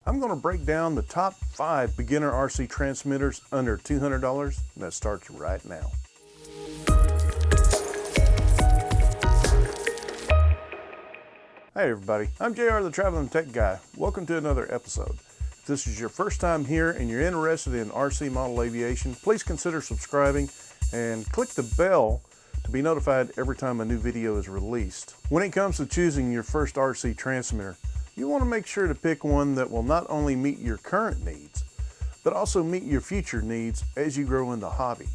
I'm going to break down the top 5 beginner RC transmitters under $200, and that starts right now. Hey everybody, I'm JR the Traveling Tech Guy. Welcome to another episode. If this is your first time here and you're interested in RC model aviation, please consider subscribing and click the bell to be notified every time a new video is released. When it comes to choosing your first RC transmitter, you want to make sure to pick one that will not only meet your current needs, but also meet your future needs as you grow in the hobby.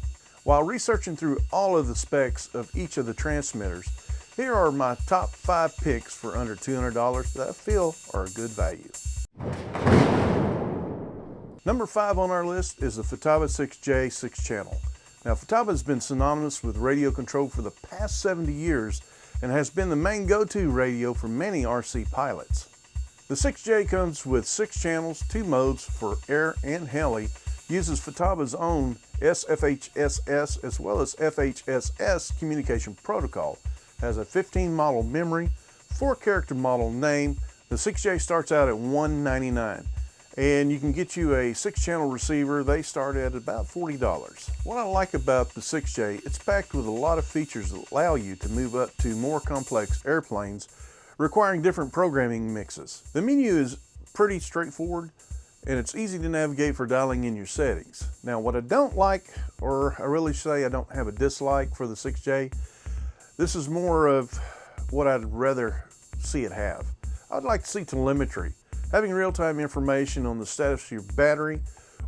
While researching through all of the specs of each of the transmitters, here are my top 5 picks for under $200 that I feel are a good value. Number 5 on our list is the Futaba 6J 6-channel. Now, Futaba has been synonymous with radio control for the past 70 years and has been the main go-to radio for many RC pilots. The 6J comes with 6 channels, 2 modes for air and heli, uses Futaba's own SFHSS as well as FHSS communication protocol, has a 15 model memory, 4 character model name. The 6J starts out at $199. And you can get you a 6-channel receiver. They start at about $40. What I like about the 6J, it's packed with a lot of features that allow you to move up to more complex airplanes requiring different programming mixes. The menu is pretty straightforward and it's easy to navigate for dialing in your settings. Now what I don't like, or I really say I don't have a dislike for the 6J, this is more of what I'd rather see it have. I'd like to see telemetry. Having real-time information on the status of your battery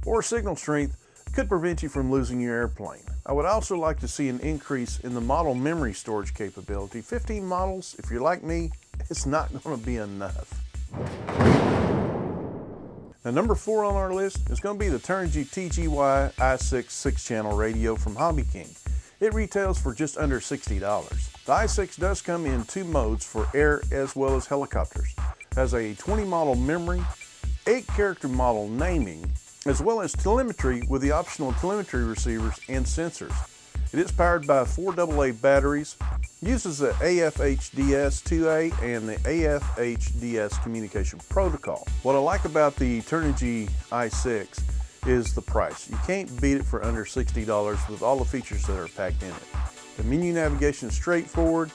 or signal strength could prevent you from losing your airplane. I would also like to see an increase in the model memory storage capability. 15 models, if you're like me, it's not going to be enough. Now, number 4 on our list is going to be the Turnigy TGY i6 6-channel radio from Hobbyking. It retails for just under $60. The i6 does come in 2 modes for air as well as helicopters. Has a 20 model memory, 8 character model naming, as well as telemetry with the optional telemetry receivers and sensors. It is powered by 4 AA batteries, uses the AFHDS-2A and the AFHDS communication protocol. What I like about the Turnigy i6 is the price. You can't beat it for under $60 with all the features that are packed in it. The menu navigation is straightforward,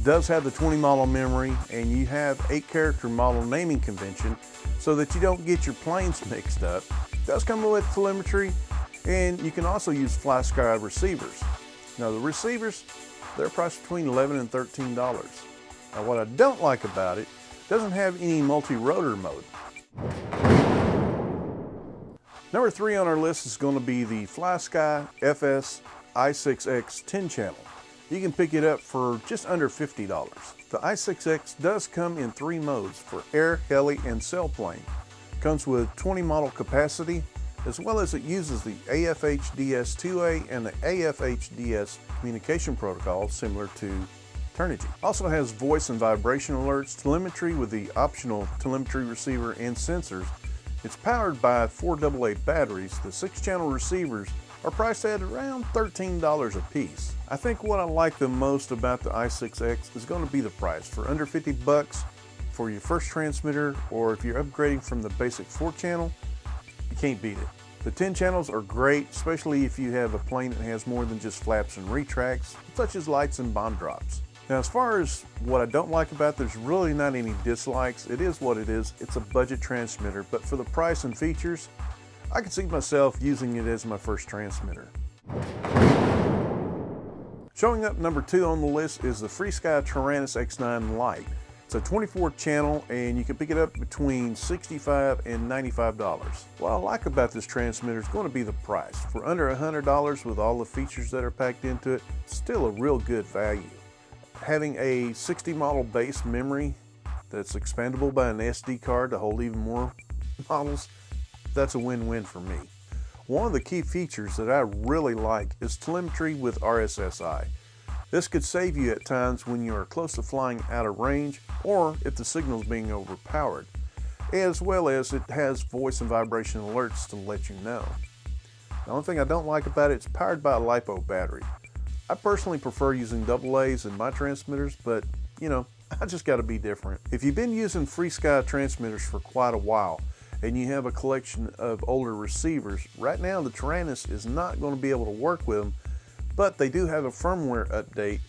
does have the 20 model memory, and you have 8 character model naming convention so that you don't get your planes mixed up. It does come with telemetry, and you can also use FlySky receivers. Now the receivers, they're priced between $11 and $13. Now what I don't like about it, doesn't have any multi-rotor mode. Number 3 on our list is going to be the FlySky FS6X 10-channel. You can pick it up for just under $50. The i6X does come in 3 modes for air, heli, and sailplane. Comes with 20 model capacity, as well as it uses the AFHDS-2A and the AFHDS communication protocol similar to Turnigy. Also has voice and vibration alerts, telemetry with the optional telemetry receiver and sensors. It's powered by 4 AA batteries. The 6-channel receivers are priced at around $13 a piece. I think what I like the most about the i6X is going to be the price. For under 50 bucks for your first transmitter, or if you're upgrading from the basic 4-channel, you can't beat it. The 10 channels are great, especially if you have a plane that has more than just flaps and retracts, such as lights and bomb drops. Now, as far as what I don't like about it, there's really not any dislikes. It is what it is. It's a budget transmitter, but for the price and features, I can see myself using it as my first transmitter. Showing up number 2 on the list is the FreeSky Taranis X9 Lite. It's a 24 channel and you can pick it up between $65 and $95. What I like about this transmitter is going to be the price. For under $100 with all the features that are packed into it, it's still a real good value. Having a 60 model base memory that's expandable by an SD card to hold even more models, that's a win-win for me. One of the key features that I really like is telemetry with RSSI. This could save you at times when you are close to flying out of range or if the signal is being overpowered, as well as it has voice and vibration alerts to let you know. The only thing I don't like about it, it's powered by a LiPo battery. I personally prefer using AA's in my transmitters, but you know, I just got to be different. If you've been using FreeSky transmitters for quite a while, and you have a collection of older receivers, right now the Taranis is not going to be able to work with them, but they do have a firmware update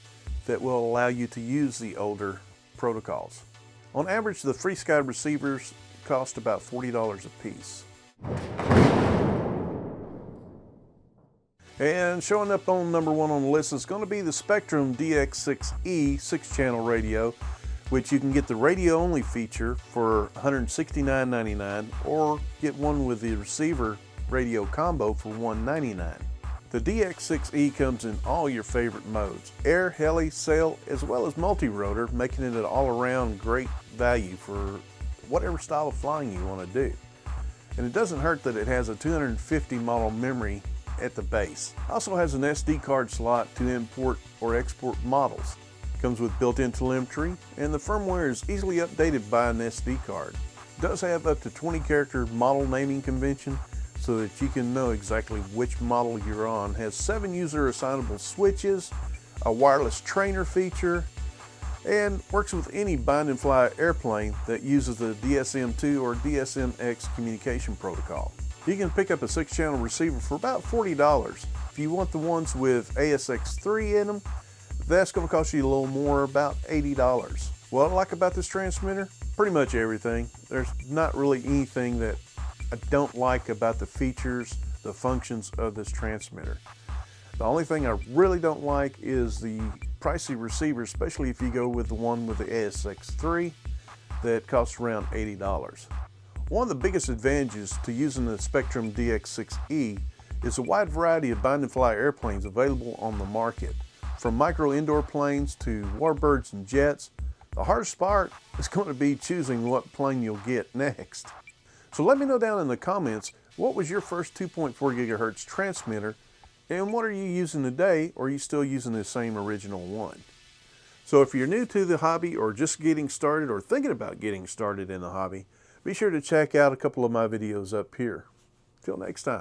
that will allow you to use the older protocols. On average, the FreeSky receivers cost about $40 a piece. And showing up on number 1 on the list is going to be the Spektrum DX6E 6-channel radio, which you can get the radio-only feature for $169.99 or get one with the receiver radio combo for $199. The DX6E comes in all your favorite modes, air, heli, sail, as well as multi-rotor, making it an all-around great value for whatever style of flying you want to do. And it doesn't hurt that it has a 250 model memory at the base. Also has an SD card slot to import or export models. Comes with built-in telemetry, and the firmware is easily updated by an SD card. It does have up to 20 character model naming convention, so that you can know exactly which model you're on. Has 7 user assignable switches, a wireless trainer feature, and works with any bind and fly airplane that uses the DSM-2 or DSM-X communication protocol. You can pick up a 6-channel receiver for about $40. If you want the ones with ASX3 in them, that's going to cost you a little more, about $80. What I like about this transmitter? Pretty much everything. There's not really anything that I don't like about the features, the functions of this transmitter. The only thing I really don't like is the pricey receiver, especially if you go with the one with the ASX3 that costs around $80. One of the biggest advantages to using the Spektrum DX6E is a wide variety of bind and fly airplanes available on the market. From micro indoor planes to warbirds and jets, the hardest part is going to be choosing what plane you'll get next. So let me know down in the comments, what was your first 2.4 gigahertz transmitter, and what are you using today, or are you still using the same original one? So if you're new to the hobby or just getting started or thinking about getting started in the hobby, be sure to check out a couple of my videos up here. Till next time.